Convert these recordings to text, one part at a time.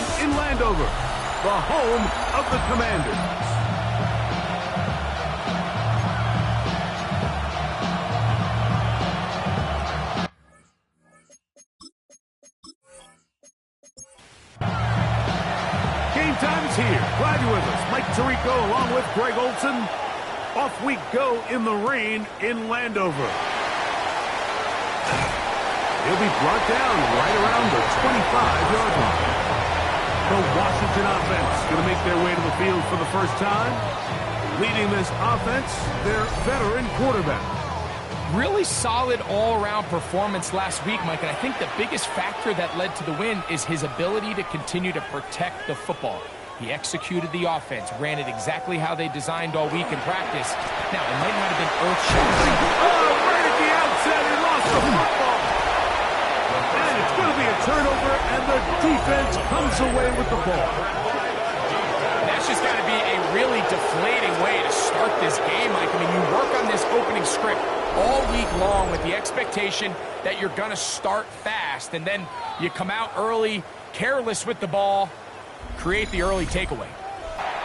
Stadium in Landover, the home of the Commanders. Game time is here. Glad you're with us. Mike Tirico along with Greg Olson. Off we go in the rain in Landover. He'll be brought down right around the 25-yard line. The Washington offense going to make their way to the field for the first time. Leading this offense, their veteran quarterback. Really solid all-around performance last week, Mike, and I think the biggest factor that led to the win is his ability to continue to protect the football. He executed the offense, ran it exactly how they designed all week in practice. Now, it might not have been earth-shattering. Oh, right at the outset, he lost the football. And it's going to be a turnover, and the defense comes away with the ball. That's just got to be a really deflating way to start this game, Mike. I mean, you work on this opening script all week long with the expectation that you're going to start fast, and then you come out early, careless with the ball, create the early takeaway.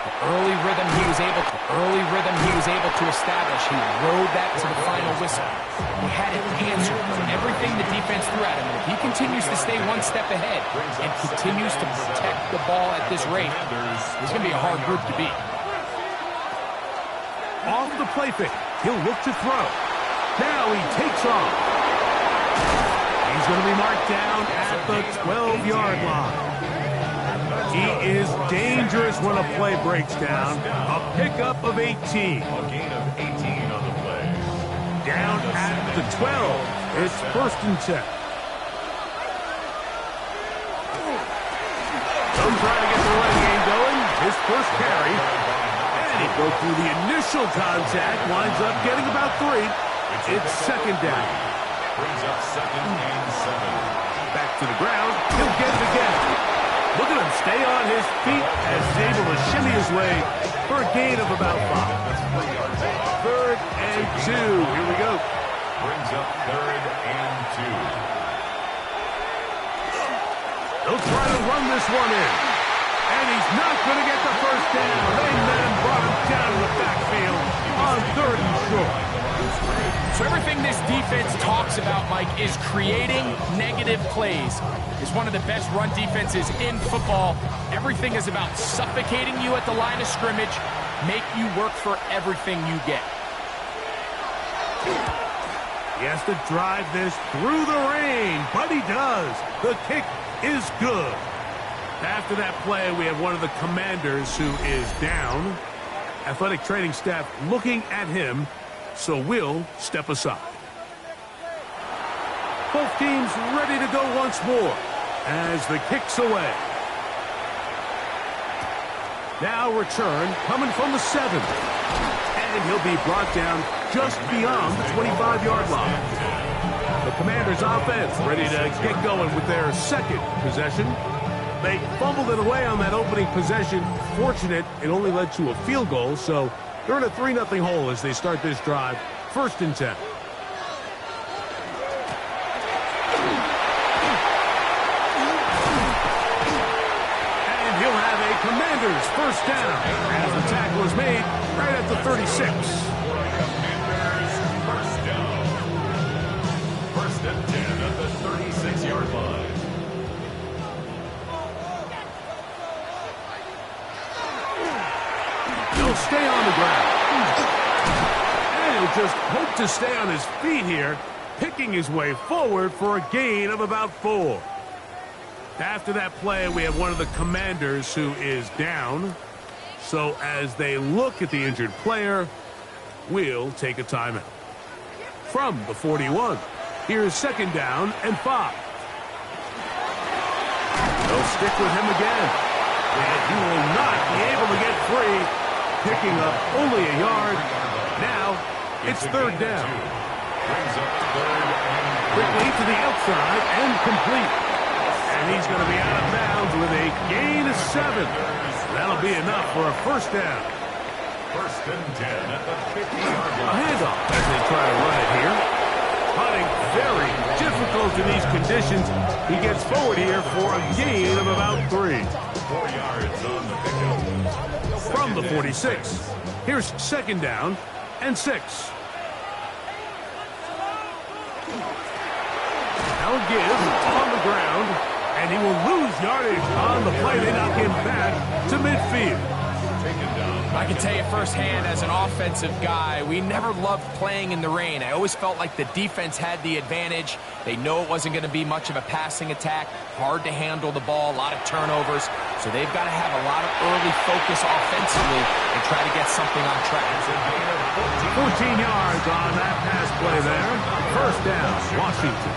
The early rhythm he was able to establish. He rode that to the final whistle. He had it answered for everything the defense threw at him, and if he continues to stay one step ahead and continues to protect the ball at this rate, it's going to be a hard group to beat. Off the play fake, he'll look to throw. Now he takes off. He's going to be marked down at the 12-yard line. He is dangerous when a play breaks down. A pickup of 18. A gain of 18 on the play. Down at the 12. It's 1st and 10. So trying to get the running game going. His first carry. And he broke through the initial contact. Winds up getting about 3. It's 2nd down. Brings up 2nd and 7. Back to the ground. He'll get it again. Look at him stay on his feet as he's able to shimmy his way for a gain of about 5. 3rd and 2. Here we go. Brings up 3rd and 2. They'll try to run this one in. And he's not going to get the first down. They men brought him down in the backfield on 3rd and short. So everything this defense talks about, Mike, is creating negative plays. It's one of the best run defenses in football. Everything is about suffocating you at the line of scrimmage, make you work for everything you get. He has to drive this through the rain, but he does. The kick is good. After that play, we have one of the Commanders who is down. Athletic training staff looking at him, so we'll step aside. Both teams ready to go once more as the kick's away. Now return coming from the 7. And he'll be brought down just beyond the 25-yard line. The Commanders' offense ready to get going with their 2nd possession. They fumbled it away on that opening possession. Fortunate, it only led to a field goal, so they're in a 3-0 hole as they start this drive. 1st and 10. And he'll have a Commanders first down as the tackle is made right at the 36. Commanders first down. 1st and 10 at the 36-yard line. He'll stay on the ground. And he'll just hope to stay on his feet here, picking his way forward for a gain of about 4. After that play, we have one of the Commanders who is down. So as they look at the injured player, we'll take a timeout. From the 41, here's 2nd down and 5. They'll stick with him again. And he will not be able to get free, picking up only a yard. Now it's 3rd down. Brings up 3rd and Quickly to the outside and complete. And he's going to be out of bounds with a gain of 7. That'll be enough for a first down. 1st and 10 at the 50-yard line. A handoff as they try to run it here. Putting very difficult in these conditions. He gets forward here for a gain of about 3. 4 yards on the pickup. From the 46. Here's second down and 6. Now a give on the ground, and he will lose yardage on the play. They knock him back to midfield. I can tell you firsthand, as an offensive guy, we never loved playing in the rain. I always felt like the defense had the advantage. They know it wasn't going to be much of a passing attack, hard to handle the ball, a lot of turnovers. So they've got to have a lot of early focus offensively and try to get something on track. 14 yards on that pass play there. First down, Washington.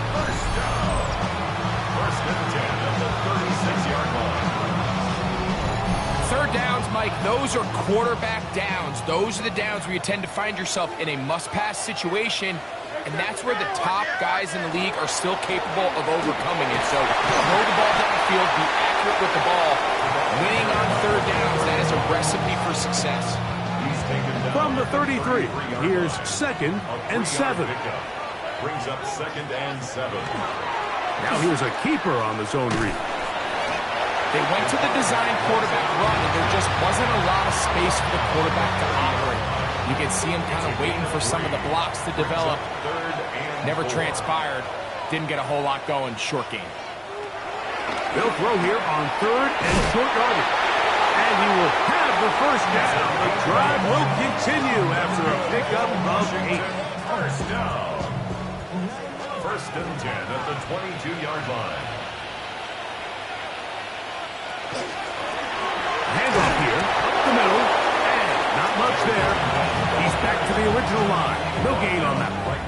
First and 10 at the 36-yard line. Third downs, Mike, those are quarterback downs. Those are the downs where you tend to find yourself in a must-pass situation, and that's where the top guys in the league are still capable of overcoming it. So throw the ball downfield, be accurate with the ball. Winning on third downs, that is a recipe for success. From the 33, here's second and 7. Brings up second and 7. Now here's a keeper on the zone read. They went to the design quarterback run, and there just wasn't a lot of space for the quarterback to operate. You can see him kind of waiting for some of the blocks to develop. Never transpired. Didn't get a whole lot going. Short game. They'll throw here on third and short yardage. And he will have the first down. The drive will continue after a pickup of 8. First down. First and 10 at the 22-yard line. Handoff here, up the middle, and not much there. He's back to the original line. No gain on that play.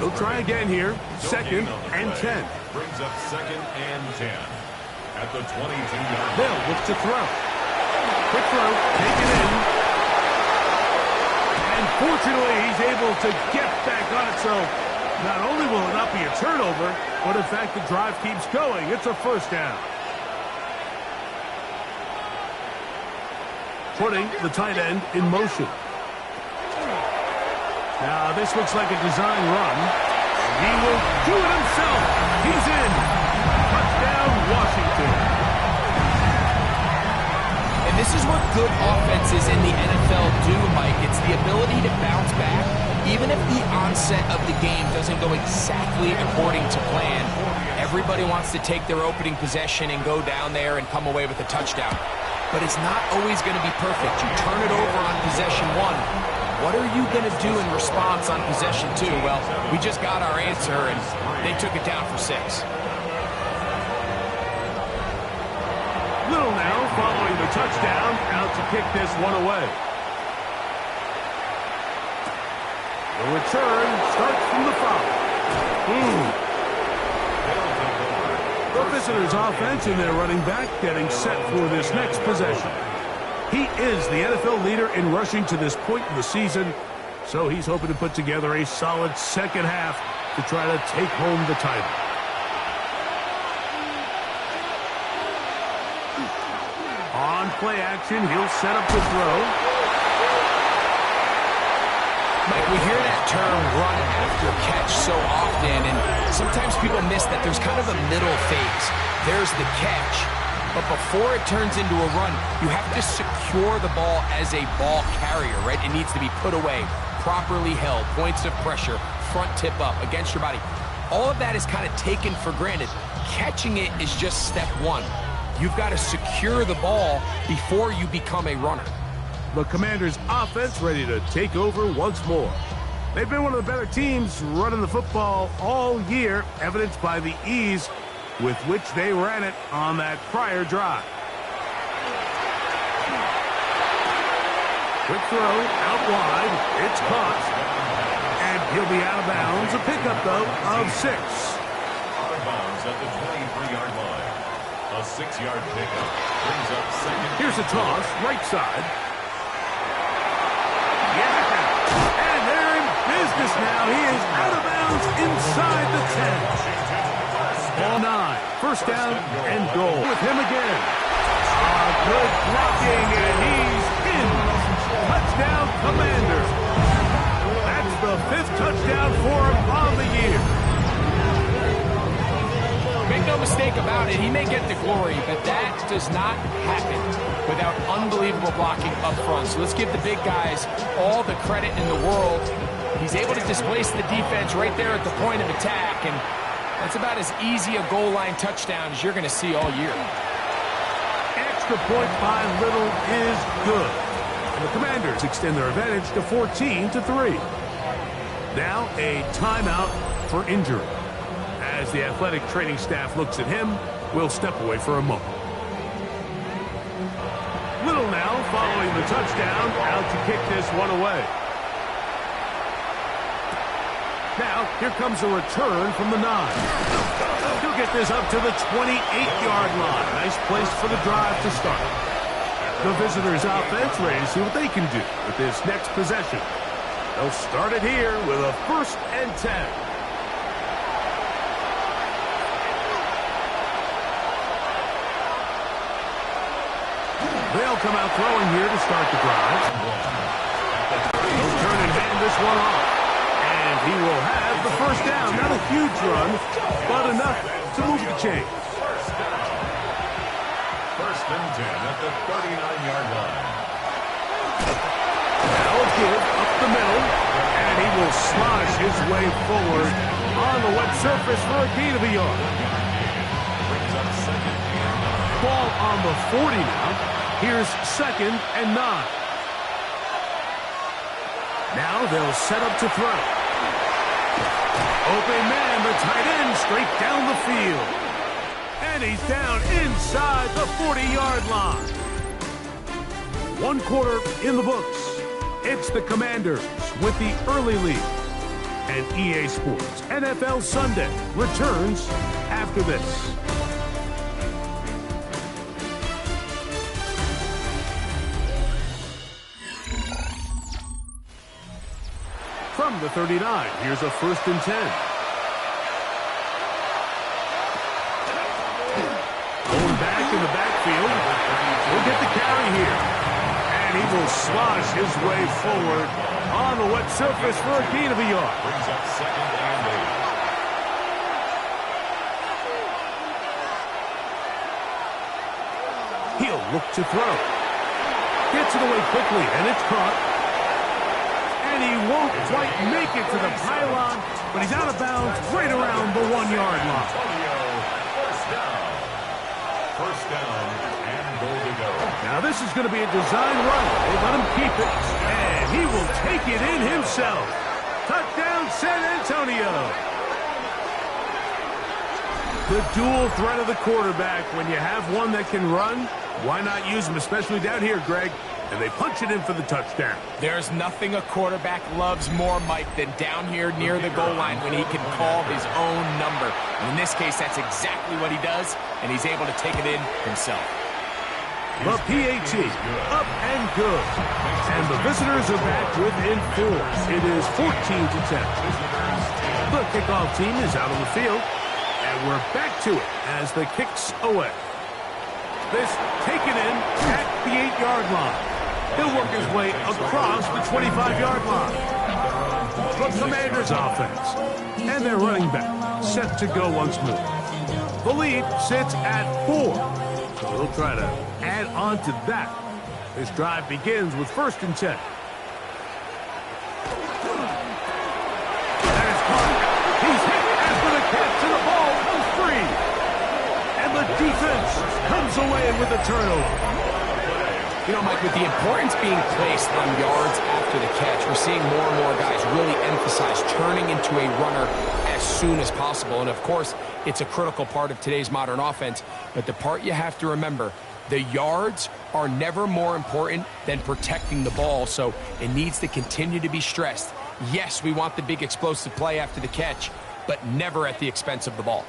They'll try again here, second and 10. Brings up second and 10 at the 22-yard line. Bill looks to throw. Quick throw, taken in. And fortunately, he's able to get back on it, so not only will it not be a turnover, but in fact the drive keeps going. It's a first down. Putting the tight end in motion. Now this looks like a design run. He will do it himself. He's in. Touchdown, Washington. And this is what good offenses in the NFL do, Mike. It's the ability to bounce back. Even if the onset of the game doesn't go exactly according to plan, everybody wants to take their opening possession and go down there and come away with a touchdown. But it's not always going to be perfect. You turn it over on possession 1. What are you going to do in response on possession 2? Well, we just got our answer, and they took it down for 6. Little now following the touchdown, out to kick this one away. The return starts from the 5. The visitors' offense and their running back getting set for this next possession. He is the NFL leader in rushing to this point in the season, so he's hoping to put together a solid second half to try to take home the title. On play action, he'll set up the throw. Mike, we hear that term run after catch so often, and sometimes people miss that there's kind of a middle phase. There's the catch, but before it turns into a run, you have to secure the ball as a ball carrier, right? It needs to be put away, properly held, points of pressure, front tip up against your body. All of that is kind of taken for granted. Catching it is just step 1. You've got to secure the ball before you become a runner. The Commanders' offense ready to take over once more. They've been one of the better teams running the football all year, evidenced by the ease with which they ran it on that prior drive. Quick throw, out wide, it's caught, and he'll be out of bounds. A pickup, though, of 6. Out of bounds at the 23-yard line. A 6-yard pickup brings up second. Here's a toss, right side. And they're in business now. He is out of bounds inside the 10. Ball 9. First down and goal. With him again. Good blocking, and he's in. Touchdown, Commanders. That's the 5th touchdown for him on the year. make no mistake about it, he may get the glory, but that does not happen without unbelievable blocking up front. So let's give the big guys all the credit in the world. He's able to displace the defense right there at the point of attack, and that's about as easy a goal line touchdown as you're going to see all year. Extra point by Little is good. And the Commanders extend their advantage to 14-3. Now a timeout for injury. As the athletic training staff looks at him, we'll step away for a moment. Little now following the touchdown, out to kick this one away. Now, here comes a return from the 9. He'll get this up to the 28-yard line. Nice place for the drive to start. The visitors' offense ready to see what they can do with this next possession. They'll start it here with a 1st and 10. They'll come out throwing here to start the drive. He'll turn and hand this one off. And he will have the 1st down. Not a huge run, but enough to move the chains. 1st and 10 at the 39-yard line. Now a give up the middle, and he will slosh his way forward on the wet surface for a gain of a yard. Brings up 2nd and 9. Ball on the 40 now. Here's 2nd and 9. Now they'll set up to throw. Open man, the tight end, straight down the field. And he's down inside the 40-yard line. 1 quarter in the books. It's the Commanders with the early lead. And EA Sports NFL Sunday returns after this. From the 39, here's a 1st and 10. Going back in the backfield. He'll get the carry here. And he will slosh his way forward on the wet surface for a gain of a yard. Brings up 2nd and 8. He'll look to throw. Gets it away quickly, and it's caught. And he won't quite make it to the pylon, but he's out of bounds right around the 1-yard line. 1st down and goal to go. Now this is going to be a design run. They let him keep it, and he will take it in himself. Touchdown, San Antonio. The dual threat of the quarterback. When you have one that can run, why not use him, especially down here, Greg? And they punch it in for the touchdown. There's nothing a quarterback loves more, Mike, than down here near the goal line when he can call his own number. And in this case, that's exactly what he does, and he's able to take it in himself. The PAT, up and good. And the visitors are back within 4. It is 14-10. The kickoff team is out on the field, and we're back to it as the kick's away. This taken in at the 8-yard line. He'll work his way across the 25-yard line. The Commanders' offense and their running back set to go once more. The lead sits at 4. So they'll try to add on to that. This drive begins with 1st and 10. That is caught. He's hit after the catch, and the ball goes free. And the defense comes away with a turnover. You know, Mike, with the importance being placed on yards after the catch, we're seeing more and more guys really emphasize turning into a runner as soon as possible. And, of course, it's a critical part of today's modern offense. But the part you have to remember, the yards are never more important than protecting the ball. So it needs to continue to be stressed. Yes, we want the big explosive play after the catch, but never at the expense of the ball.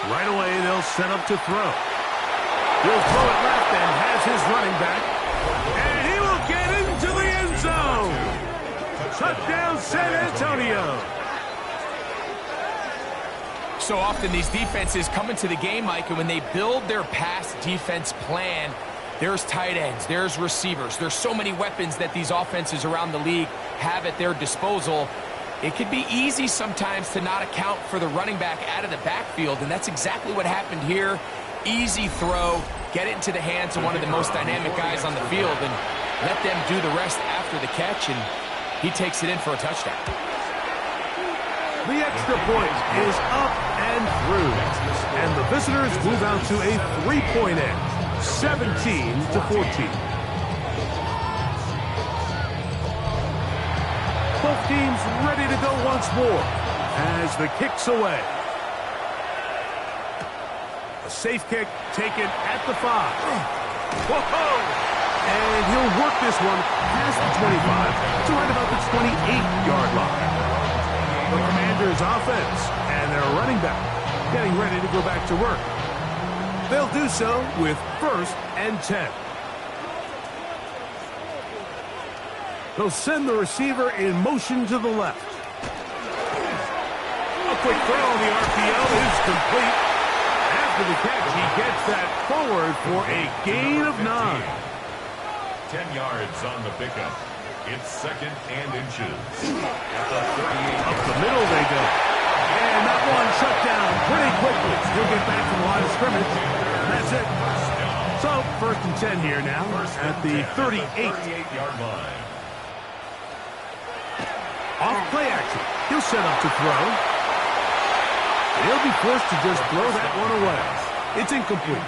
Right away, they'll set up to throw. He'll throw it left and has his running back. And he will get into the end zone. Touchdown, San Antonio. So often these defenses come into the game, Mike, and when they build their pass defense plan, There's tight ends, there's receivers. There's so many weapons that these offenses around the league have at their disposal. It could be easy sometimes to not account for the running back out of the backfield, and that's exactly what happened here. Easy throw, get it into the hands of one of the most dynamic guys on the field, and let them do the rest after the catch, and he takes it in for a touchdown. The extra point is up and through, and the visitors move out to a 3-point edge, 17-14. Both teams ready to go once more as the kick's away. A safe kick taken at the 5. Whoa! And he'll work this one past the 25 to right about the 28-yard line. The Commanders' offense and their running back getting ready to go back to work. They'll do so with 1st and 10. They'll send the receiver in motion to the left. A quick throw on the RPO is complete. After the catch, he gets that forward for a gain of 9. 10 yards on the pickup. It's 2nd and inches. At the 38. Up the middle they go. And that one shut down pretty quickly. He'll get back to the line of scrimmage. That's it. So, 1st and 10 here now at the 38-yard line. Off play action. He'll set up to throw. He'll be forced to just throw that one away. It's incomplete.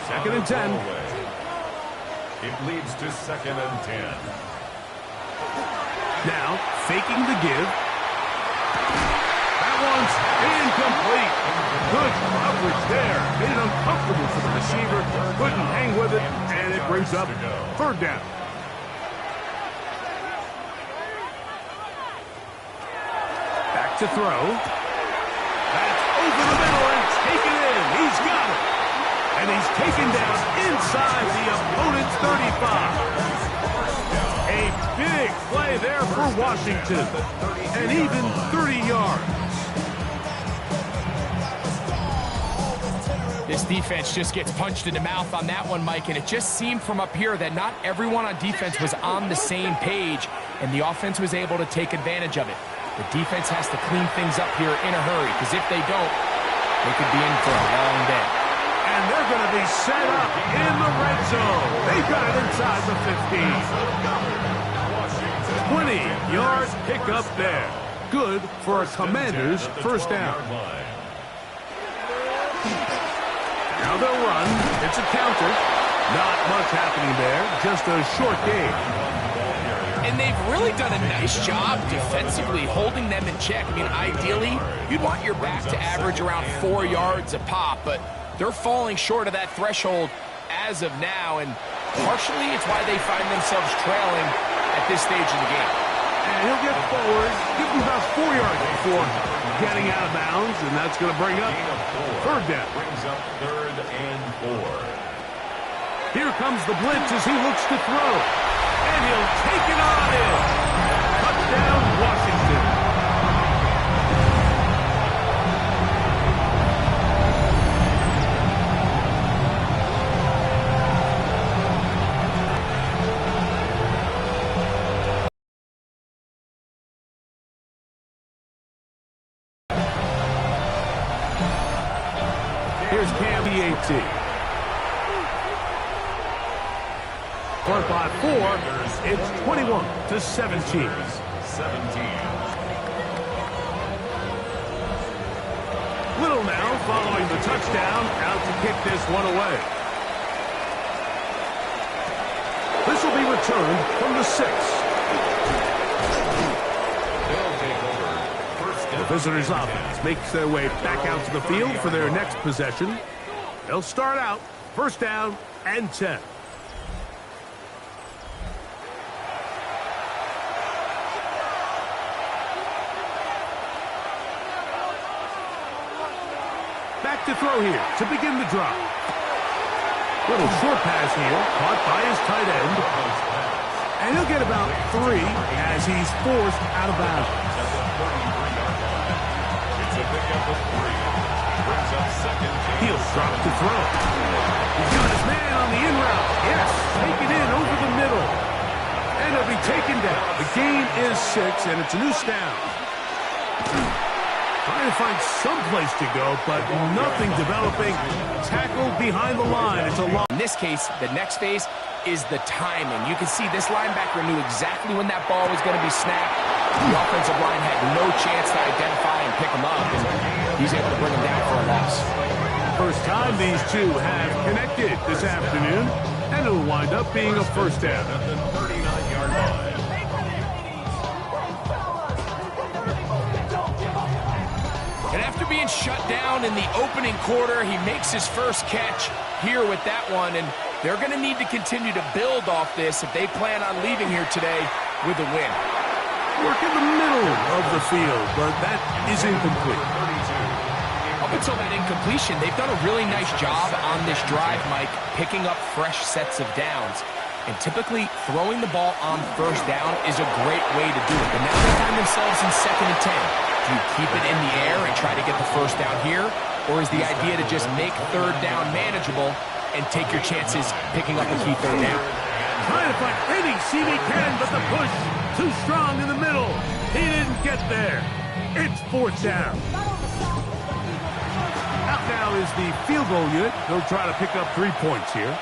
2nd and 10. It leads to 2nd and 10. Now, faking the give. That one's incomplete. Good coverage there. Made it uncomfortable for the receiver. Couldn't hang with it, and it brings up 3rd down. Back to throw. That's over the middle and taken in. He's got it. And he's taken down inside the opponent's 35. A big play there for Washington. And even 30 yards. This defense just gets punched in the mouth on that one, Mike, and it just seemed from up here that not everyone on defense was on the same page, and the offense was able to take advantage of it. The defense has to clean things up here in a hurry, because if they don't, they could be in for a long day. And they're going to be set up in the red zone. They got it inside the 15. 20-yard pickup there. Good for a Commanders' 1st down. Now they'll run. It's a counter. Not much happening there. Just a short game. And they've really done a nice job defensively holding them in check. I mean, ideally, you'd want your back to average around 4 yards a pop, but they're falling short of that threshold as of now, and partially it's why they find themselves trailing at this stage of the game. And he'll get forward, give him about 4 yards before getting out of bounds, and that's going to bring up 3rd down. Brings up 3rd and 4. Here comes the blitz as he looks to throw. And he'll take it on in. Touchdown, Washington. Here's Cam BAT. Front by 4. It's 21-17. Little now following the touchdown, out to kick this one away. This will be returned from the 6. The visitors' offense makes their way back out to the field for their next possession. They'll start out 1st down and 10. Back to throw here to begin the drive. Little short pass here, caught by his tight end. And he'll get about 3 as he's forced out of bounds. Brings up second. He'll drop to throw. He's got his man on the in route. Yes, take it in over the middle. And it'll be taken down. The gain is 6, and it's a new down. Trying to find some place to go, but nothing developing. Tackled behind the line. It's a long. In this case, the next phase is the timing. You can see this linebacker knew exactly when that ball was going to be snapped. The offensive line had no chance to identify and pick him up, and he's able to bring him down for a loss. First time these two have connected this afternoon, and it'll wind up being a first down. At the 39-yard line. And after being shut down in the opening quarter, he makes his first catch here with that one, and they're going to need to continue to build off this if they plan on leaving here today with a win. Work in the middle of the field, but that is incomplete. Up until that incompletion, they've done a really nice job on this drive, Mike, picking up fresh sets of downs. And typically, throwing the ball on first down is a great way to do it. But now they find themselves in 2nd and 10. Do you keep it in the air and try to get the first down here? Or is the idea to just make third down manageable and take your chances picking up a key third down? Trying to find any seam he can, but the push too strong in the middle. He didn't get there. It's 4th down. Out now is the field goal unit. They'll try to pick up 3 points here.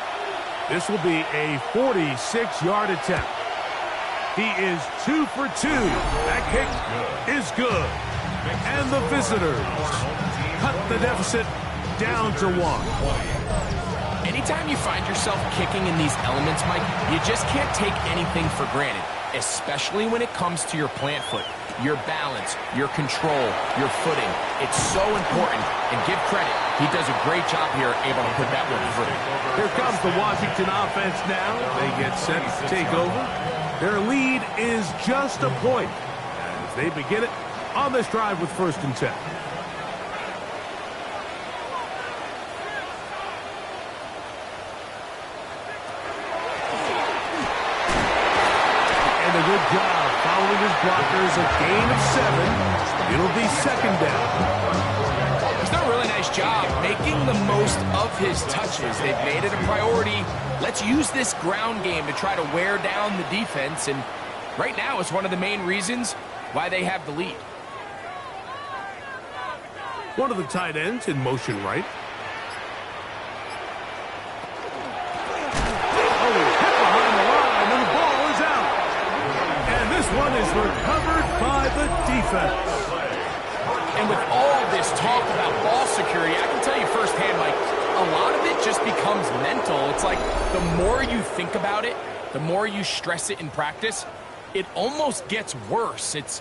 This will be a 46-yard attempt. He is 2 for 2. That kick is good. And the visitors cut the deficit down to 1. Anytime you find yourself kicking in these elements, Mike, you just can't take anything for granted, especially when it comes to your plant foot, your balance, your control, your footing. It's so important, and give credit. He does a great job here able to put that one through. Here comes the Washington offense now. They get set to take over. Their lead is just a point as they begin it on this drive with 1st and 10. And a good job following his blockers, a gain of 7. It'll be 2nd down. He's done a really nice job making the most of his touches. They've made it a priority. Let's use this ground game to try to wear down the defense, and right now it's one of the main reasons why they have the lead. One of the tight ends in motion right. Oh, hit behind the line, and the ball is out. And this one is recovered by the defense. And with all this talk about ball security, I can tell you firsthand, Mike, a lot of it just becomes mental. It's like the more you think about it, the more you stress it in practice, it almost gets worse. It's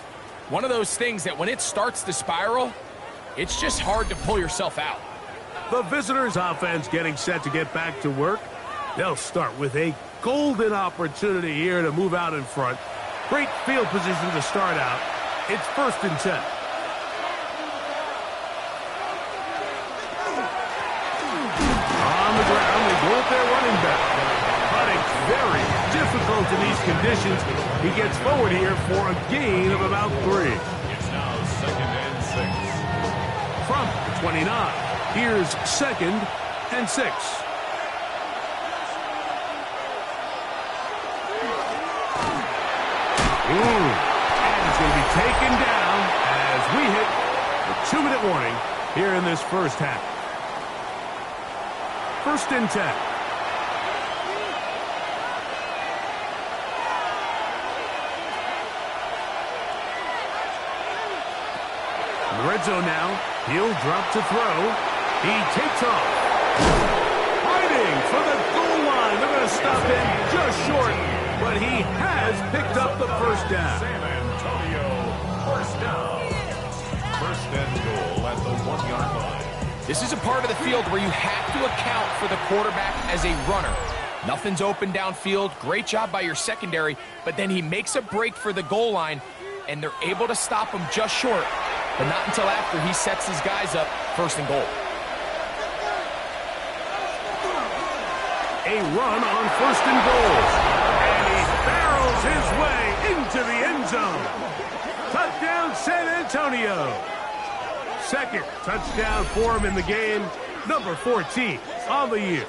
one of those things that when it starts to spiral, it's just hard to pull yourself out. The visitors' offense getting set to get back to work. They'll start with a golden opportunity here to move out in front. Great field position to start out. It's 1st and 10. With their running back. But it's very difficult in these conditions. He gets forward here for a gain of about 3. It's now 2nd and 6. From the 29, here's 2nd and 6. And it's going to be taken down as we hit the 2-minute warning here in this first half. 1st and 10. In the red zone now. He'll drop to throw. He takes off. Fighting for the goal line. They're going to stop him just short. But he has picked up the first down. San Antonio, first down. 1st and goal at the 1-yard line. This is a part of the field where you have to account for the quarterback as a runner. Nothing's open downfield. Great job by your secondary, but then he makes a break for the goal line, and they're able to stop him just short, but not until after he sets his guys up 1st and goal. A run on 1st and goal. And he barrels his way into the end zone. Touchdown, San Antonio. Second touchdown for him in the game. Number 14 on the year.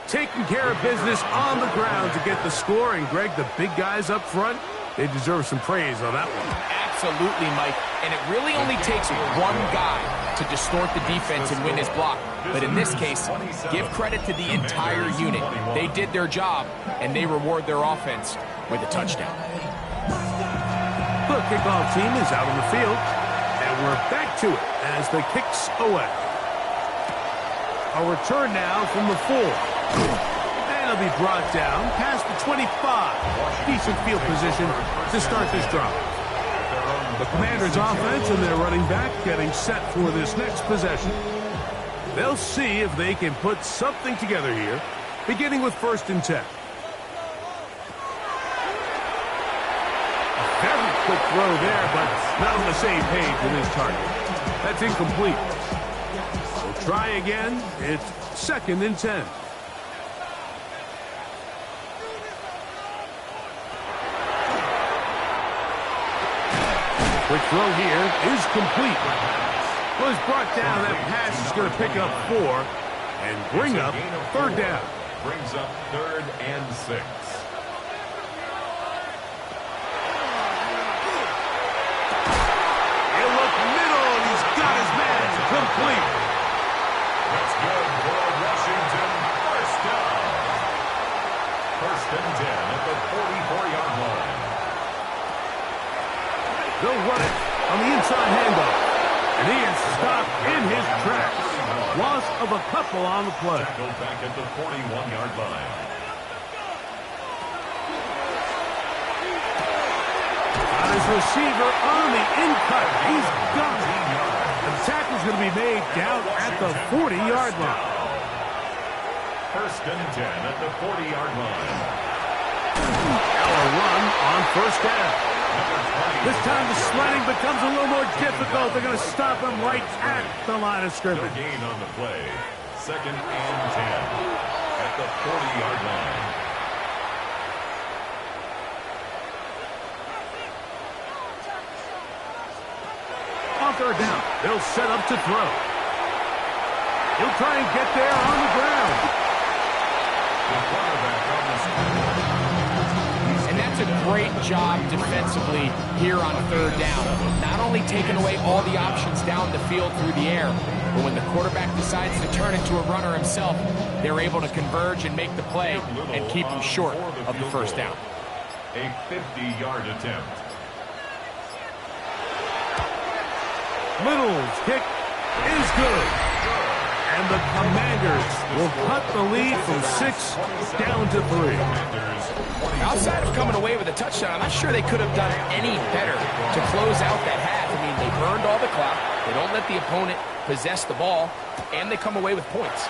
Taking care of business on the ground to get the score. And, Greg, the big guys up front, they deserve some praise on that one. Absolutely, Mike. And it really only takes one guy to distort the defense and win his block. But in this case, give credit to the entire unit. They did their job, and they reward their offense with a touchdown. The kickoff team is out on the field, and we're back to it as the kick's away. A return now from the 4. And it'll be brought down past the 25. Decent field position to start this drive. The Commanders' offense and their running back getting set for this next possession. They'll see if they can put something together here, beginning with 1st and 10. Very quick throw there, but not on the same page with his target. That's incomplete. We'll try again. It's 2nd and 10. Quick throw here is complete. Was brought down. That pass is going to pick up 4 and bring up 3rd down. Brings up 3rd and 6. He'll look middle, and he's got his man complete. That's good for Washington. 1st down. 1st and 10 at the 44-yard line. They'll run it on the inside handoff. And he is stopped in his tracks. Loss of a couple on the play. Tackled back at the 41-yard line. Got his receiver on the in-cut. He's got it. And the tackle's going to be made down at the 40-yard line. 1st and 10 at the 40-yard line. Our run on 1st down. This time the sliding becomes a little more difficult. They're going to stop him right at the line of scrimmage. No gain on the play. 2nd and 10 at the 40-yard line. On 3rd down, they'll set up to throw. He'll try and get there on the ground. The quarterback on the screen. And that's a great job defensively here on 3rd down. Not only taking away all the options down the field through the air, but when the quarterback decides to turn into a runner himself, they're able to converge and make the play and keep him short of the 1st down. A 50-yard attempt. Little's kick is good. And the Commanders will cut the lead from 6 down to 3. Outside of coming away with a touchdown, I'm not sure they could have done any better to close out that half. I mean, they burned all the clock. They don't let the opponent possess the ball, and they come away with points.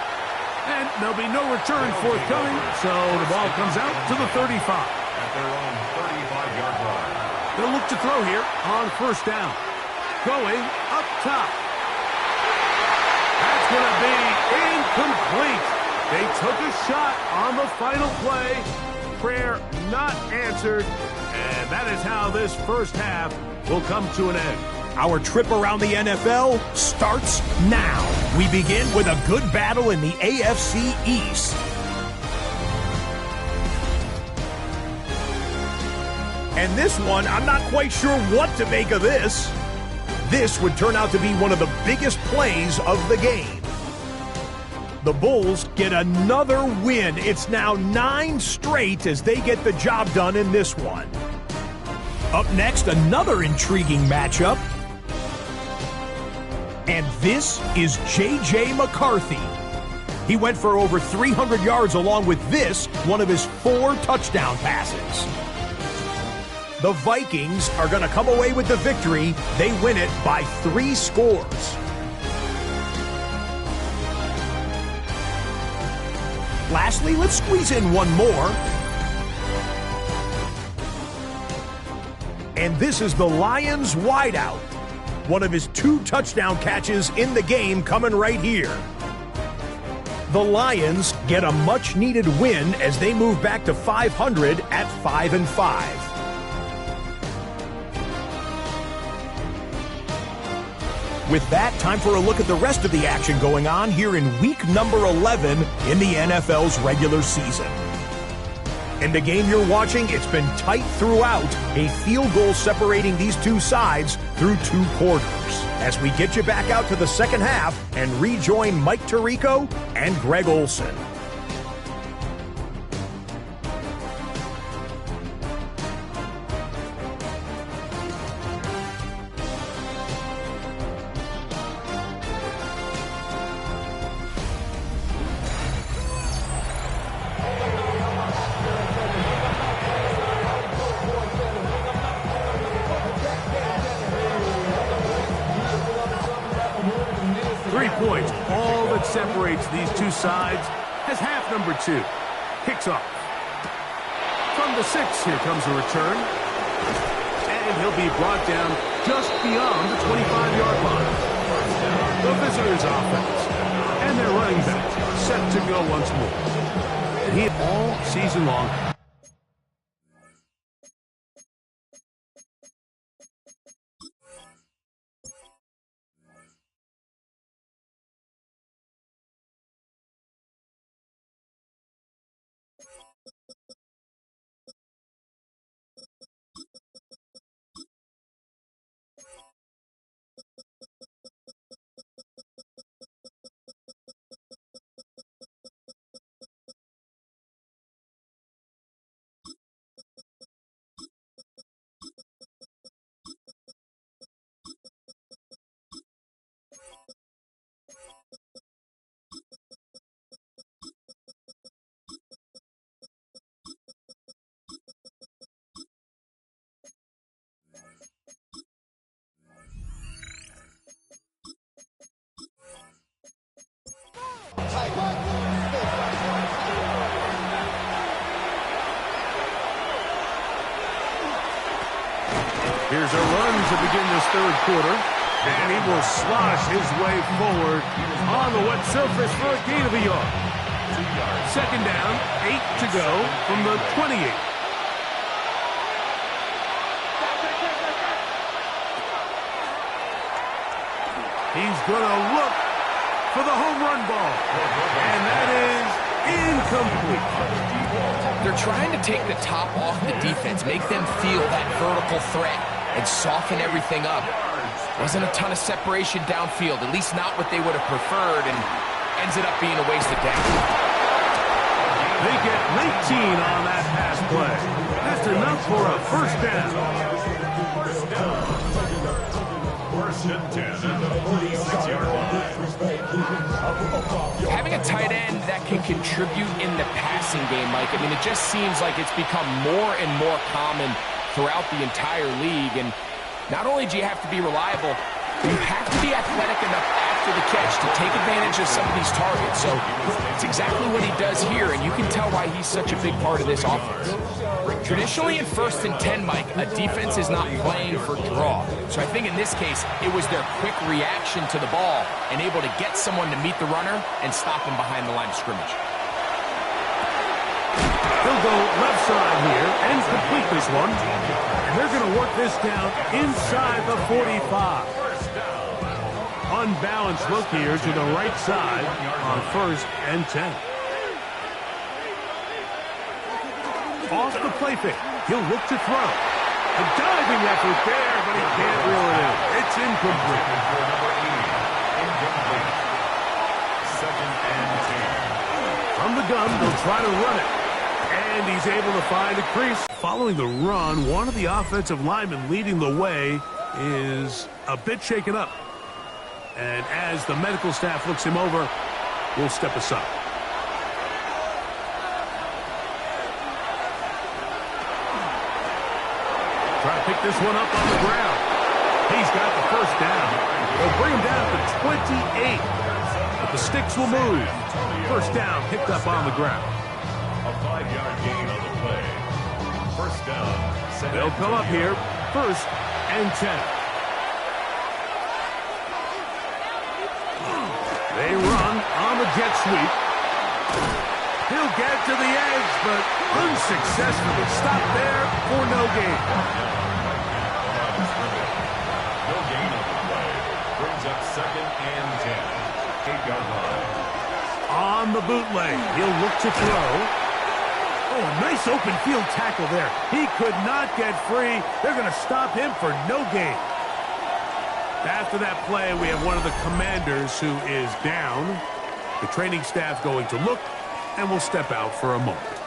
And there'll be no return forthcoming, so the ball comes out to the 35. At their own 35-yard line. They'll look to throw here on 1st down. Going up top. That's going to be incomplete. They took a shot on the final play. Prayer not answered. And that is how this 1st half will come to an end. Our trip around the NFL starts now. We begin with a good battle in the AFC East. And this one, I'm not quite sure what to make of this. This would turn out to be one of the biggest plays of the game. The Bulls get another win. It's now 9 straight as they get the job done in this one. Up next, another intriguing matchup. And this is J.J. McCarthy. He went for over 300 yards along with this, one of his 4 touchdown passes. The Vikings are going to come away with the victory. They win it by 3 scores. Lastly, let's squeeze in one more. And this is the Lions wideout. One of his 2 touchdown catches in the game coming right here. The Lions get a much-needed win as they move back to 500 at 5-5. With that, time for a look at the rest of the action going on here in week number 11 in the NFL's regular season. In the game you're watching, it's been tight throughout, a field goal separating these two sides through 2 quarters. As we get you back out to the second half and rejoin Mike Tirico and Greg Olsen. All that separates these two sides has half number 2. Kicks off. From the 6, here comes a return. And he'll be brought down just beyond the 25-yard line. The visitors' offense and their running back set to go once more. And he all season long. Here's a run to begin this third quarter, and he will slosh his way forward on the wet surface for a gain of a yard. Second down, 8 to go from the 28. He's going to look for the home run ball, and that is incomplete. They're trying to take the top off the defense, make them feel that vertical threat, and soften everything up. Wasn't a ton of separation downfield, at least not what they would have preferred, and ends it up being a wasted down. They get 19 on that pass play. That's enough for a first down. First and 10 at the 46-yard line. Having a tight end that can contribute in the passing game, Mike, I mean, it just seems like it's become more and more common throughout the entire league. And not only do you have to be reliable, you have to be athletic enough after the catch to take advantage of some of these targets. So it's exactly what he does here, and you can tell why he's such a big part of this offense. Traditionally in first and 10, Mike, a defense is not playing for draw. So I think in this case, it was their quick reaction to the ball and able to get someone to meet the runner and stop him behind the line of scrimmage. He'll go left side here and complete this one. And they're going to work this down inside the 45. Unbalanced look here to the right side on first and 10. Off the play fake. He'll look to throw. A diving effort there, but he can't reel it in. It's incomplete. Second and 10. From the gun, they'll try to run it. And he's able to find a crease. Following the run, one of the offensive linemen leading the way is a bit shaken up. And as the medical staff looks him over, we'll step aside. Try to pick this one up on the ground. He's got the first down. They'll bring him down to 28. But the sticks will move. First down picked up on the ground. A 5-yard gain on the play. First down. They'll come up here. First and 10. They run on the jet sweep. He'll get to the edge, but unsuccessfully stopped there for no gain. No gain on the play. Brings up second and 10. 8-yard line. On the bootleg, he'll look to throw. Oh, a nice open field tackle there. He could not get free. They're going to stop him for no gain. After that play, we have one of the Commanders who is down. The training staff going to look and will step out for a moment.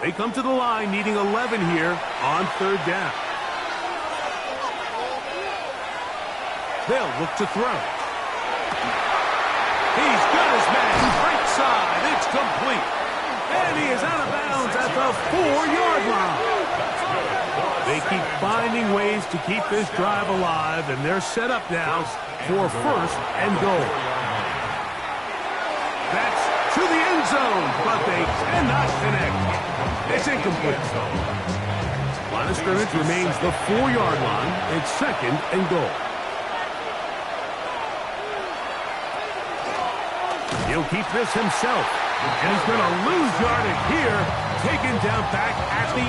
They come to the line needing 11 here on third down. They'll look to throw. He's got his man right side. It's complete. And he is out of bounds at the 4-yard line. They keep finding ways to keep this drive alive, and they're set up now for first and goal. That's to the end zone, but they cannot connect. It's incomplete. Line of scrimmage remains the 4-yard line. It's second and goal. He'll keep this himself, and he's going to lose yardage here, taken down back at the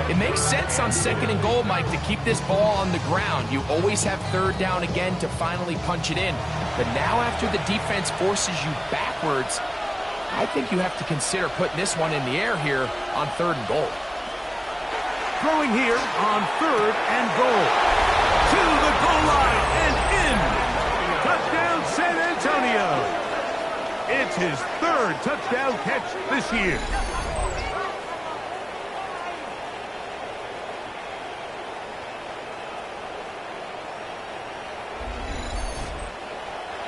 8. It makes sense on second and goal, Mike, to keep this ball on the ground. You always have third down again to finally punch it in. But now after the defense forces you backwards, I think you have to consider putting this one in the air here on third and goal. Throwing here on third and goal. To the goal line and in. Touchdown, San Antonio. It's his third touchdown catch this year.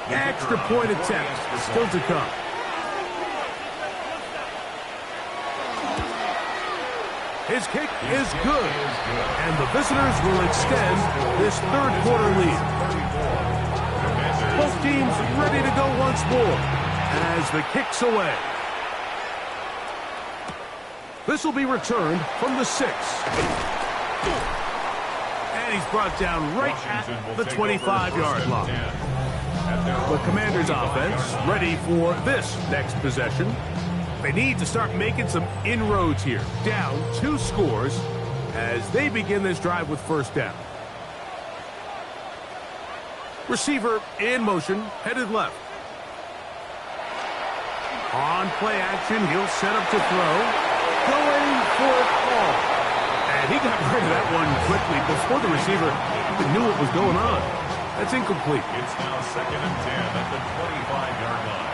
Extra point attempt still to come. His kick is good, and the visitors will extend this third quarter lead. Both teams ready to go once more as the kick's away. This will be returned from the 6. And he's brought down right at the 25-yard line. The Commanders' offense ready for this next possession. They need to start making some inroads here. Down 2 scores as they begin this drive with first down. Receiver in motion, headed left. On play action, he'll set up to throw. Going for it all. And he got rid of that one quickly before the receiver even knew what was going on. That's incomplete. It's now second and 10 at the 25-yard line.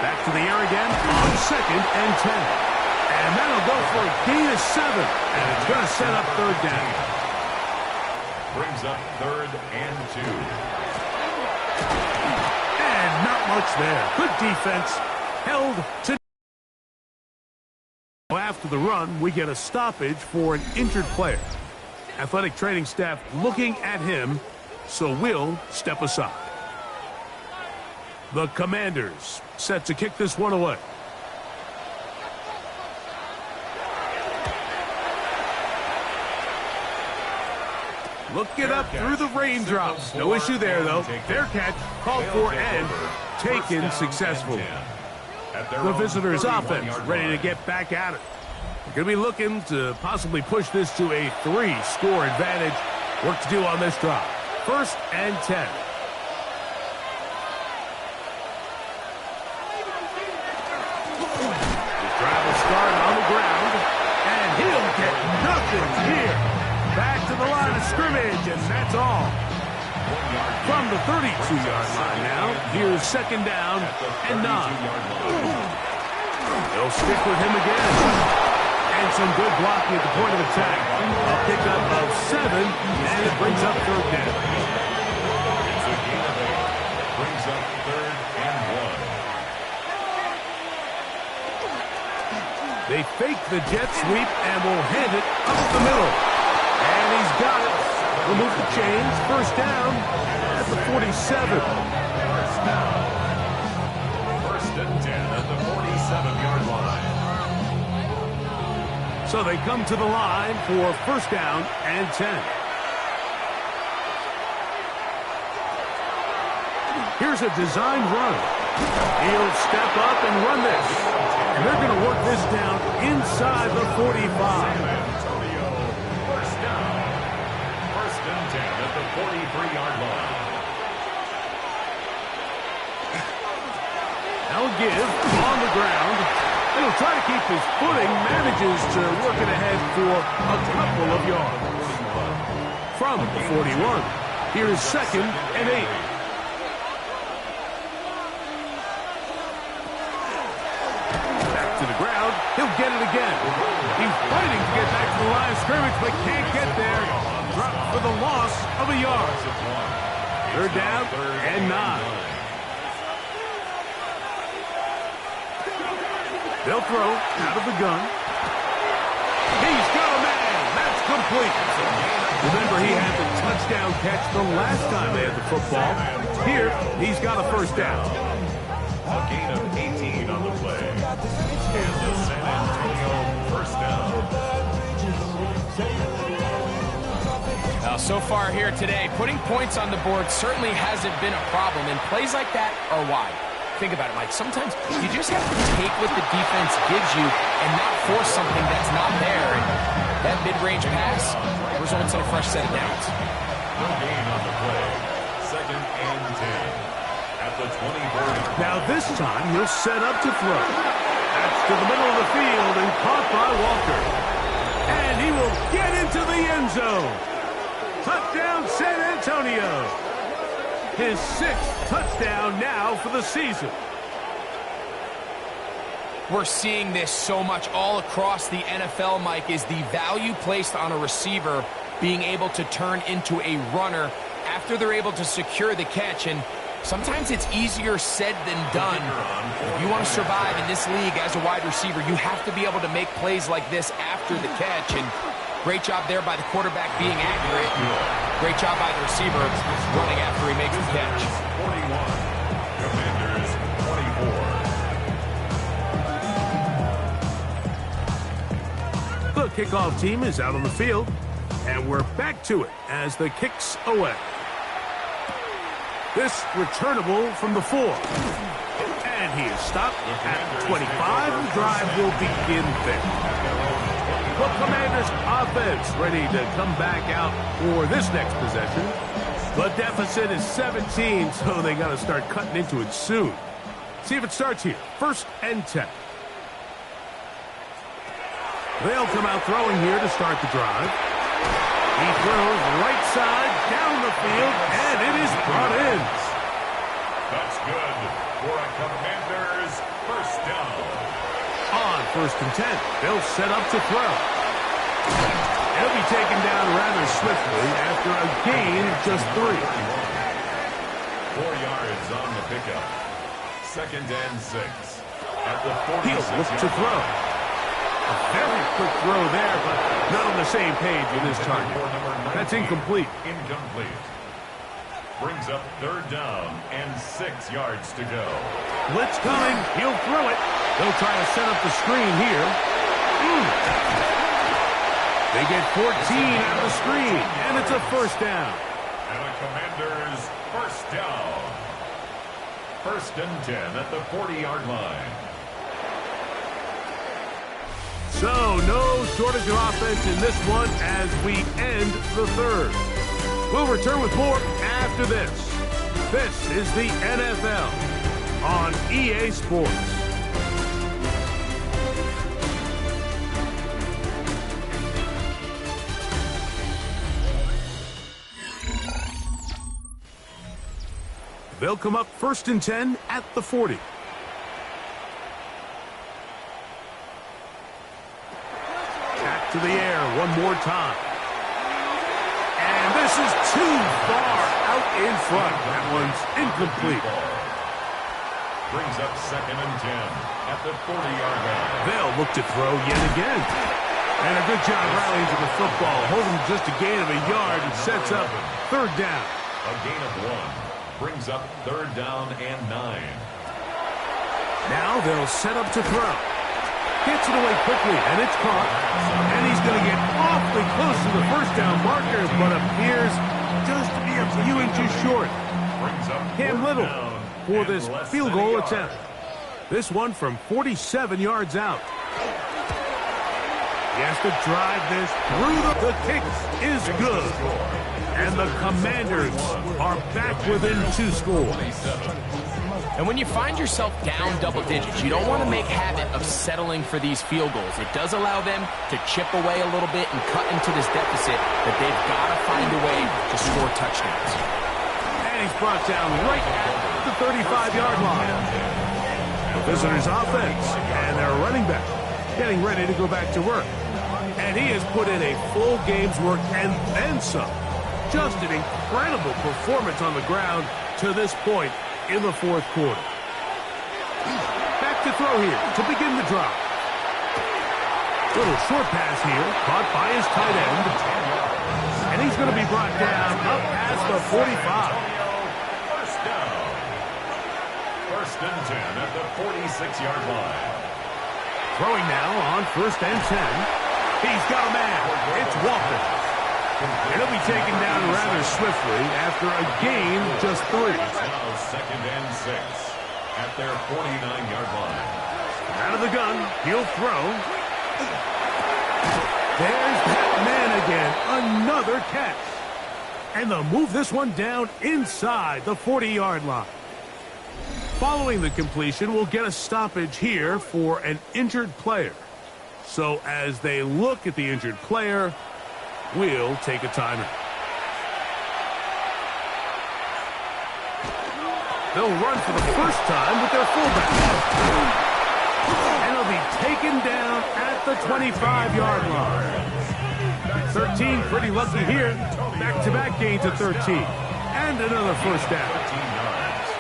Back to the air again on second and 10. And that'll go for a gain of 7. And it's going to set up third down. Brings up third and 2. And not much there. Good defense. Held to. After the run, we get a stoppage for an injured player. Athletic training staff looking at him, so we'll step aside. The Commanders set to kick this one away. Look it up through the raindrops. No issue there, though. Fair catch, called for and taken successfully. The visitors' offense ready to get back at it. They're going to be looking to possibly push this to a 3-score advantage. Work to do on this drive. First and 10. His drive will start on the ground, and he'll get nothing here. Back to the line of scrimmage, and that's all. From the 32-yard line now, here's second down and 9. They'll stick with him again. And some good blocking at the point of attack. A pickup of 7, and it brings up third down. It's a gain of 8. Brings up third and 1. They fake the jet sweep and will hand it up the middle. And he's got it. Remove the chains. First down at the 47. First and 10 at the 47-yard line. So they come to the line for first down and 10. Here's a design run. He'll step up and run this. And they're going to work this down inside the 45. and 10 at the 43-yard line. Now a give on the ground. And he'll try to keep his footing, manages to work it ahead for a couple of yards. From the 41, here's 2nd and 8. Back to the ground. He'll get it again. He's fighting to get back to the line of scrimmage, but can't get there. Dropped for the loss of a yard. 3rd down and 9. They'll throw out of the gun. He's got a man. That's complete. Remember, he had the touchdown catch the last time they had the football. Here, he's got a 1st down. A gain of 18 on the play. And the San Antonio 1st down. Now, so far here today, putting points on the board certainly hasn't been a problem, and plays like that are why. Think about it, Mike. Sometimes you just have to take what the defense gives you and not force something that's not there. And that mid-range pass results in a fresh set of downs. No gain on the play. 2nd and 10 at the 20-40. Now this time he'll set up to throw. That's to the middle of the field and caught by Walker. And he will get into the end zone. Touchdown San Antonio. His 6th touchdown now for the season. We're seeing this so much all across the NFL, Mike, is the value placed on a receiver being able to turn into a runner after they're able to secure the catch. And sometimes it's easier said than done. If you want to survive in this league as a wide receiver, you have to be able to make plays like this after the catch. And great job there by the quarterback being accurate. Great job by the receiver running after he makes the catch. 41. Commanders 24. The kickoff team is out on the field, and we're back to it as the kicks away. This returnable from the 4. And he is stopped at 25. The drive will begin there. The Commanders' offense ready to come back out for this next possession. The deficit is 17, so they got to start cutting into it soon. See if it starts here. 1st and 10. They'll come out throwing here to start the drive. He throws right side down the field, and it is brought in. That's good for a Commanders 1st down. On 1st and 10, they'll set up to throw. He'll be taken down rather swiftly after a gain of just 3. 4 yards on the pickup. 2nd and 6 at the 46. He'll look to throw. A very quick throw there, but not on the same page with his target. That's incomplete. Incomplete. Brings up 3rd down and 6 yards to go. Blitz coming. He'll throw it. They'll try to set up the screen here. They get 14 out of the screen, and it's a 1st down. And a Commanders 1st down. 1st and 10 at the 40-yard line. So, no shortage of offense in this one as we end the 3rd. We'll return with more after this. This is the NFL on EA Sports. They'll come up 1st and 10 at the 40. Back to the air one more time. And this is too far out in front. That one's incomplete. Brings up 2nd and 10 at the 40-yard line. They'll look to throw yet again. And a good job rallying to the football. Holding just a gain of a yard and sets up 3rd down. A gain of 1. Brings up 3rd down and 9. Now they'll set up to throw. Gets it away quickly, and it's caught. And he's going to get awfully close to the 1st down marker, but appears just to be a few inches short. Brings up Cam Little for this field goal attempt. attempt. This one from 47 yards out. He has to drive this through the kick is good. And the Commanders are back within 2 scores. And when you find yourself down double digits, you don't want to make habit of settling for these field goals. It does allow them to chip away a little bit and cut into this deficit, but they've got to find a way to score touchdowns. And he's brought down right at the 35-yard line. The visitors' offense and their running back getting ready to go back to work. And he has put in a full game's work and then some. Just an incredible performance on the ground to this point in the 4th quarter. Back to throw here to begin the drive. Little short pass here, caught by his tight end. And he's going to be brought down up past the 45. First down. First and 10 at the 46-yard line. Throwing now on 1st and 10. He's got a man. It's Walker. And he'll be taken down rather swiftly after a gain just 3. It's now 2nd and 6 at their 49-yard line. Out of the gun, he'll throw. There's that man again, another catch. And they'll move this one down inside the 40-yard line. Following the completion, we'll get a stoppage here for an injured player. So as they look at the injured player, we'll take a timeout. They'll run for the first time with their fullback. And they'll be taken down at the 25-yard line. 13, pretty lucky here. Back-to-back gains of 13. And another first down. 13 yards.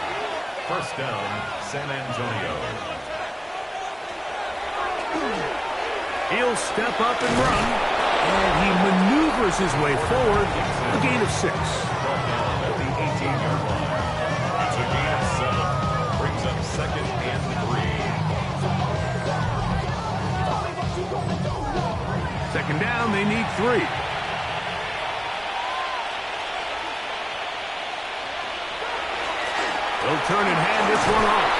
First down, San Antonio. He'll step up and run. And he maneuvers his way forward. A gain of 6. At the 18-yard line. It's a gain of 7. Brings up 2nd and 3. Second down, they need 3. He'll turn and hand this one off.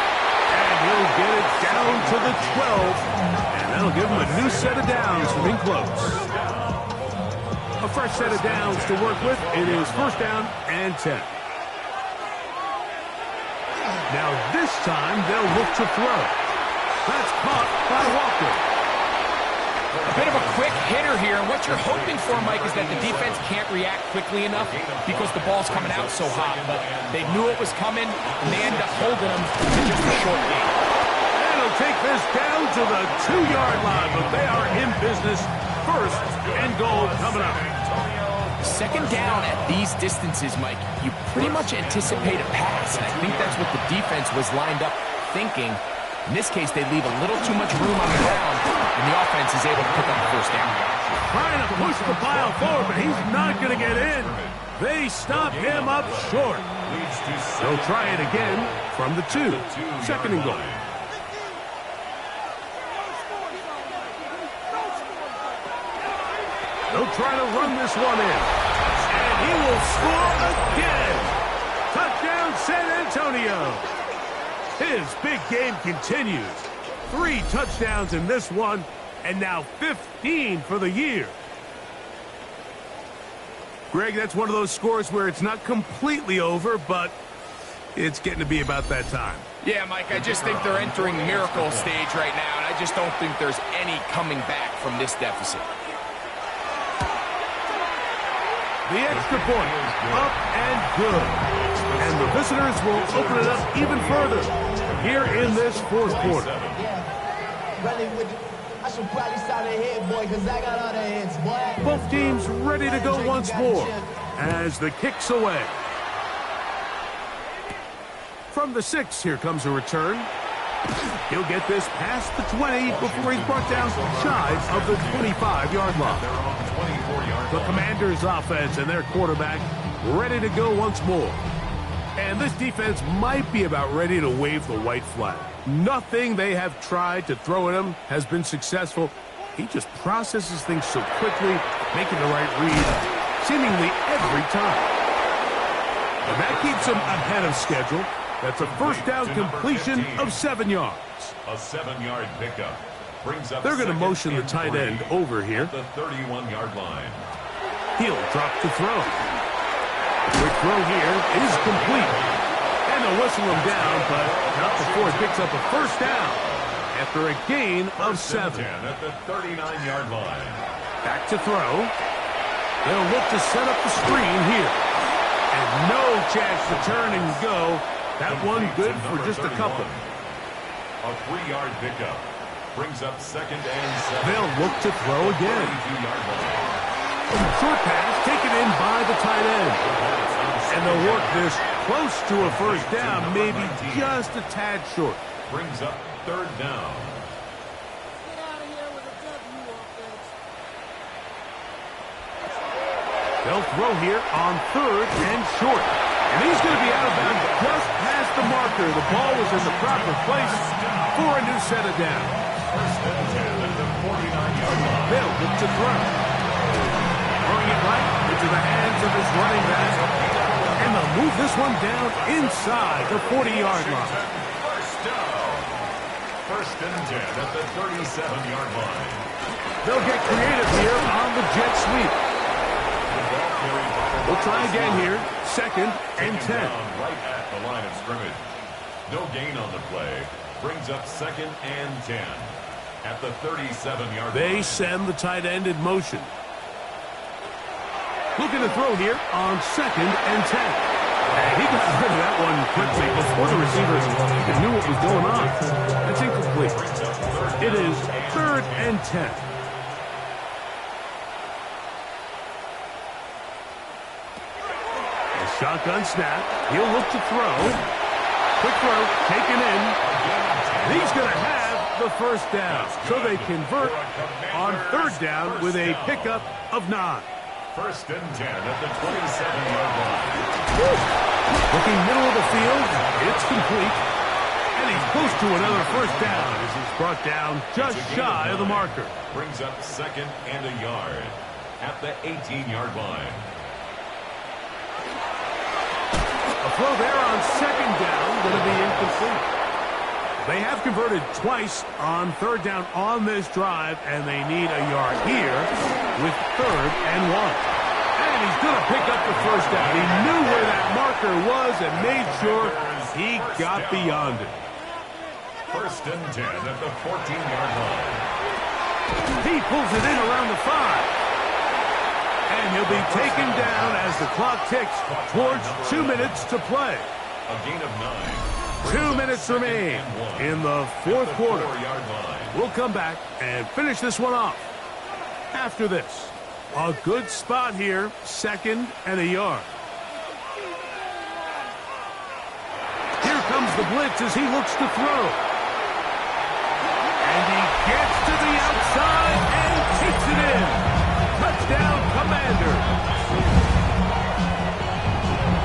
And he'll get it down to the 12. And that'll give him a new set of downs from in close. A fresh set of downs to work with. It is first down and 10. Now this time they'll look to throw. That's caught by Walker. A bit of a quick hitter here, and what you're hoping for, Mike, is that the defense can't react quickly enough because the ball's coming out so hot. But they knew it was coming, and they ended up holding them to just a short gain. And he'll take this down to the 2-yard line, but they are in business. First and goal coming up. Second down at these distances, Mike, you pretty much anticipate a pass, and I think that's what the defense was lined up thinking. In this case, they leave a little too much room on the ground, and the offense is able to pick up the first down. Trying to push the pile forward, but he's not going to get in. They stop him up short. They'll try it again from the 2. Second and goal. They'll try to run this one in. And he will score again. Touchdown, San Antonio. His big game continues. 3 touchdowns in this one, and now 15 for the year. Greg, that's one of those scores where it's not completely over, but it's getting to be about that time. Yeah, Mike, I just think they're entering miracle stage right now, and I just don't think there's any coming back from this deficit. The extra point, up and good. And the visitors will open it up even further here in this 4th quarter. Both teams ready to go once more as the kick's away. From the 6, here comes a return. He'll get this past the 20 before he's brought down shy of the 25-yard line. The Commanders' offense and their quarterback ready to go once more. And this defense might be about ready to wave the white flag. Nothing they have tried to throw at him has been successful. He just processes things so quickly, making the right read seemingly every time. And that keeps him ahead of schedule. That's a first down completion of 7 yards. A 7-yard pickup. Brings up They're going to second motion the and tight 3 end over here. at the 31-yard line. He'll drop to throw. Quick throw here is complete. And they'll whistle him down, but not before he picks up a first down after a gain of 7. 10 at the 39-yard line. Back to throw. They'll look to set up the screen here. And no chance to turn and go. That one good for just a couple. A 3-yard pickup. Brings up second and 7. They'll look to throw again. 32-yard line. Short pass taken in by the tight end. And they'll work this close to a first down, maybe just a tad short. Brings up third down. They'll throw here on third and short. And he's going to be out of bounds just past the marker. The ball was in the proper place for a new set of downs. First and 10 at the 49-yard line. They'll look to throw. Throwing it right into the hands of his running back. And they'll move this one down inside the 40-yard line. First down. First and 10 at the 37-yard line. They'll get creative here on the jet sweep. We'll try again here. Second and 10. Right at the line of scrimmage. No gain on the play. Brings up second and 10 at the 37-yard line. They send the tight end in motion. Looking to throw here on second and 10. And he got rid of that one quickly before the receivers even knew what was going on. That's incomplete. It is third and 10. Shotgun snap. He'll look to throw. Quick throw taken in. And he's going to have the first down. So they convert on third down with a pickup of 9. First and 10 at the 27-yard line. Looking middle of the field. It's complete. And he's close to another first down as he's brought down just shy of the marker. Brings up second and a yard at the 18-yard line. A throw there on second down, going to be incomplete. They have converted twice on third down on this drive, and they need a yard here with third and 1. And he's going to pick up the first down. He knew where that marker was and made sure he got beyond it. First and 10 at the 14-yard line. He pulls it in around the 5. And he'll be taken down as the clock ticks towards 2 minutes to play. A gain of 9. 2 minutes remain in the fourth quarter. 4-yard line. We'll come back and finish this one off. After this, a good spot here, second and a yard. Here comes the blitz as he looks to throw. And he gets to the outside and takes it in. Touchdown, Commanders.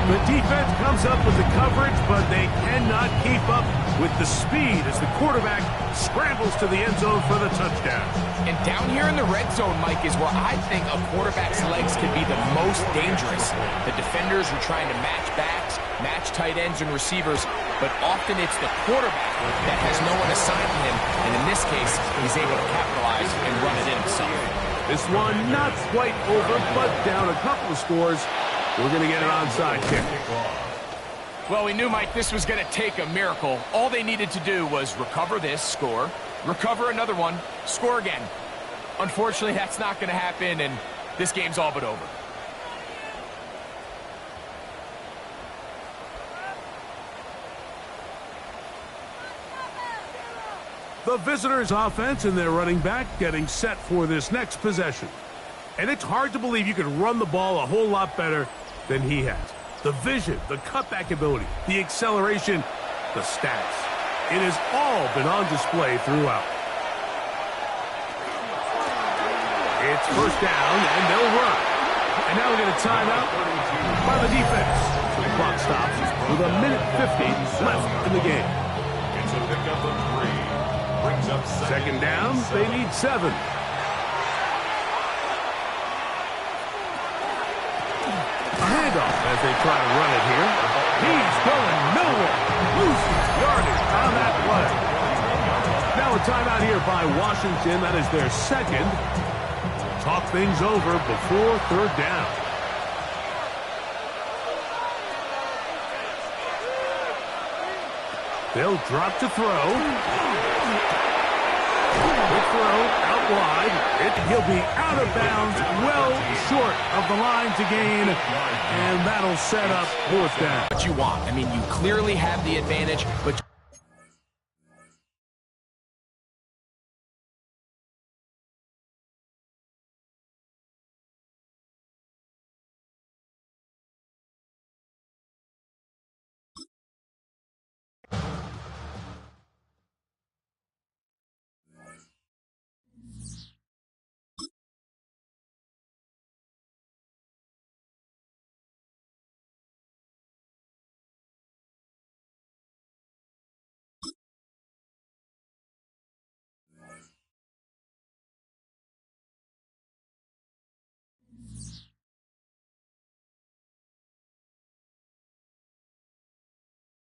The defense comes up with the coverage, but they cannot keep up with the speed as the quarterback scrambles to the end zone for the touchdown. And down here in the red zone, Mike, is where I think a quarterback's legs can be the most dangerous. The defenders are trying to match backs, match tight ends and receivers, but often it's the quarterback that has no one assigned to him, and in this case, he's able to capitalize and run it in himself. This one not quite over, but down a couple of scores. We're going to get an onside kick. Well, we knew, Mike, this was going to take a miracle. All they needed to do was recover this, score, recover another one, score again. Unfortunately, that's not going to happen, and this game's all but over. The visitors' offense and their running back getting set for this next possession. And it's hard to believe you could run the ball a whole lot better than he has. The vision, the cutback ability, the acceleration, the stats. It has all been on display throughout. It's first down, and they'll run. And now we get a timeout by the defense. The clock stops with 1:50 left in the game. It's a pickup of 3. Brings up Second down, they need 7. A handoff as they try to run it here. He's going nowhere. Loses yardage on that play. Now a timeout here by Washington. That is their second. Talk things over before third down. They'll drop to throw. The throw out wide. He'll be out of bounds, well short of the line to gain, and that'll set up fourth down. What you want. I mean, you clearly have the advantage, but